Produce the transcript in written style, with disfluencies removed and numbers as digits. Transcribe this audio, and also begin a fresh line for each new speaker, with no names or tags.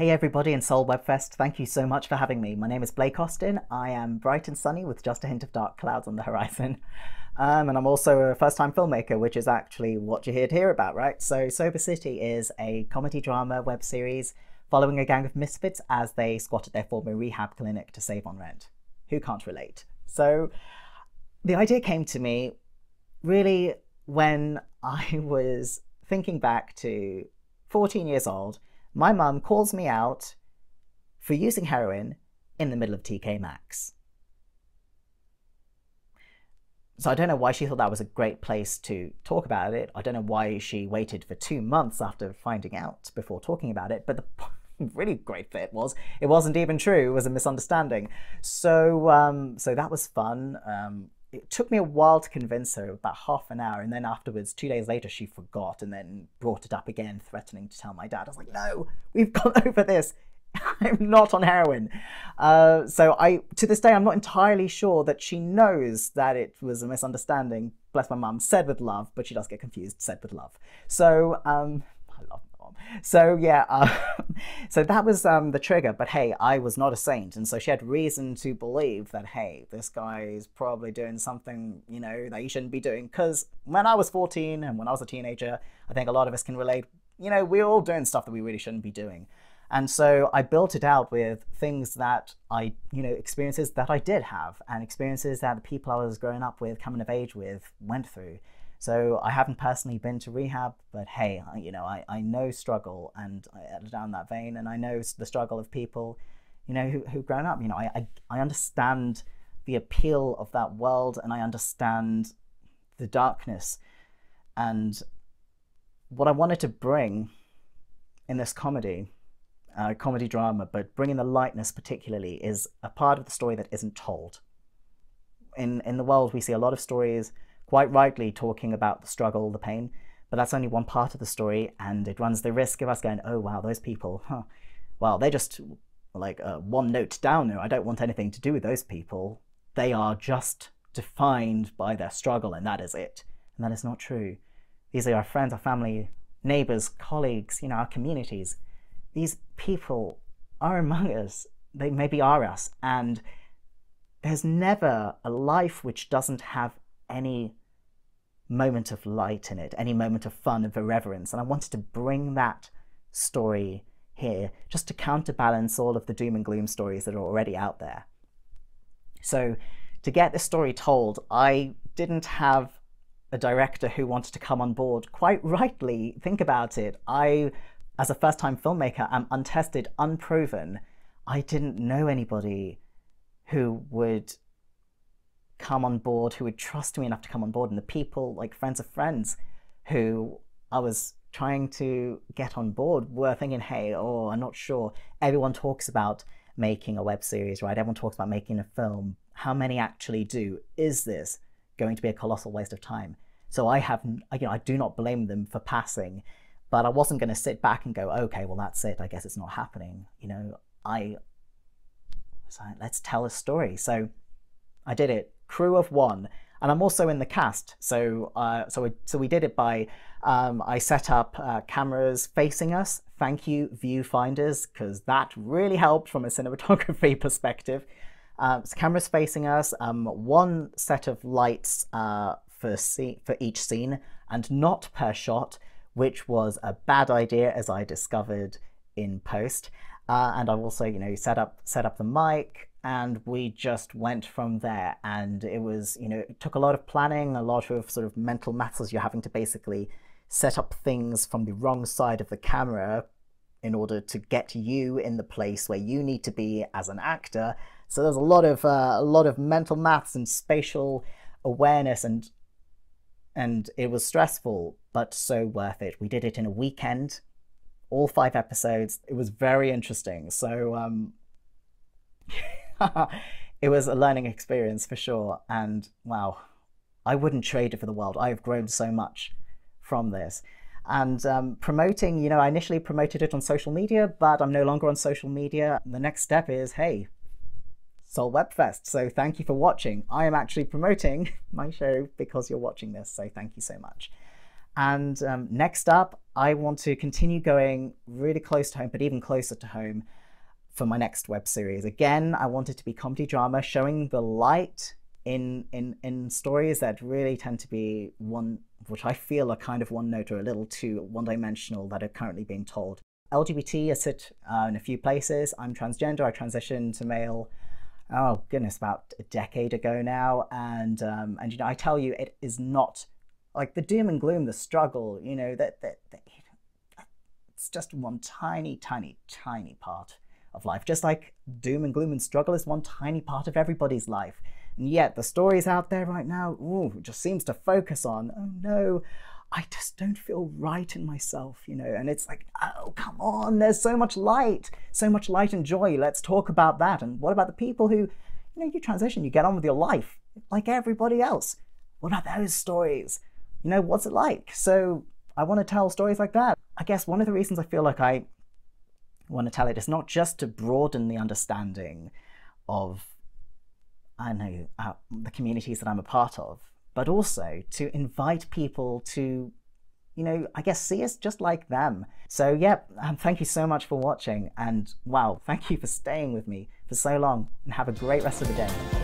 Hey everybody in Seoul Webfest, thank you so much for having me. My name is Blake Ostin. I am bright and sunny with just a hint of dark clouds on the horizon. And I'm also a first-time filmmaker, which is actually what you're here to hear about, right? So Sober City is a comedy drama web series following a gang of misfits as they squat at their former rehab clinic to save on rent. Who can't relate? So the idea came to me really when I was thinking back to 14 years old. My mum calls me out for using heroin in the middle of TK Maxx. So I don't know why she thought that was a great place to talk about it. I don't know why she waited for 2 months after finding out before talking about it, but the really great bit was it wasn't even true. It was a misunderstanding. So that was fun. It took me a while to convince her, about half an hour, and then afterwards, 2 days later, she forgot and then brought it up again, threatening to tell my dad. I was like, no, we've gone over this. I'm not on heroin. So to this day, I'm not entirely sure that she knows that it was a misunderstanding. Bless my mum, said with love, but she does get confused, said with love. So, I love my mum. So yeah, so that was the trigger, but hey, I was not a saint, and so she had reason to believe that, hey, this guy is probably doing something, you know, that he shouldn't be doing, because when I was 14 and when I was a teenager, I think a lot of us can relate, you know, we're all doing stuff that we really shouldn't be doing. And so I built it out with things that experiences that I did have, and experiences that the people I was growing up with, coming of age with, went through. So I haven't personally been to rehab, but hey, I know struggle, and down that vein, and I know the struggle of people, who've grown up. I understand the appeal of that world, and I understand the darkness. And what I wanted to bring in this comedy drama, but bringing the lightness particularly, is a part of the story that isn't told. In the world, we see a lot of stories, quite rightly, talking about the struggle, the pain, but that's only one part of the story, and it runs the risk of us going, oh wow, those people, well, they're just like one note downer. I don't want anything to do with those people. They are just defined by their struggle, and that is it. And that is not true. These are our friends, our family, neighbors, colleagues, our communities. These people are among us. They maybe are us, and there's never a life which doesn't have any moment of light in it, any moment of fun, of irreverence. And I wanted to bring that story here just to counterbalance all of the doom and gloom stories that are already out there. So to get this story told, I didn't have a director who wanted to come on board. Quite rightly, think about it. I, as a first-time filmmaker, am untested, unproven. I didn't know anybody who would come on board, who would trust me enough to come on board, and the people, like friends of friends, who I was trying to get on board were thinking, hey, I'm not sure. Everyone talks about making a web series, right? Everyone talks about making a film. How many actually do? Is this going to be a colossal waste of time? So I do not blame them for passing, but I wasn't going to sit back and go, okay, well, that's it. I guess it's not happening. So let's tell a story. So I did it. Crew of one, and I'm also in the cast. So we did it by I set up cameras facing us. Thank you, viewfinders, because that really helped from a cinematography perspective. So cameras facing us, one set of lights for each scene, and not per shot, which was a bad idea, as I discovered in post. And I also, set up the mic, and we just went from there. And it was, it took a lot of planning, a lot of sort of mental maths, as you're having to basically set up things from the wrong side of the camera in order to get you in the place where you need to be as an actor. So there's a lot of mental maths and spatial awareness, and it was stressful, but so worth it. We did it in a weekend, all 5 episodes. It was very interesting. So it was a learning experience for sure. And wow, I wouldn't trade it for the world. I have grown so much from this. And promoting, I initially promoted it on social media, but I'm no longer on social media. The next step is, hey, Seoul Webfest. So thank you for watching. I am actually promoting my show because you're watching this. So thank you so much. And next up, I want to continue going really close to home, but even closer to home for my next web series. Again, I want it to be comedy drama, showing the light in stories that really tend to be which I feel are kind of one note or a little too one-dimensional, that are currently being told. LGBT, I sit in a few places. I'm transgender. I transitioned to male, oh goodness, about a decade ago now. And you know, I tell you, it is not like the doom and gloom, the struggle, you know, that it's just one tiny part of life. Just like doom and gloom and struggle is one tiny part of everybody's life. And yet the stories out there right now, just seems to focus on, oh no, I just don't feel right in myself, you know. And it's like, oh, come on, there's so much light and joy. Let's talk about that. And what about the people who, you know, you transition, you get on with your life like everybody else. What about those stories? You know, what's it like? So I want to tell stories like that. I guess one of the reasons I feel like I want to tell it is not just to broaden the understanding of, I know, the communities that I'm a part of, but also to invite people to, you know, I guess see us just like them. So yeah, thank you so much for watching, and wow, thank you for staying with me for so long, and have a great rest of the day.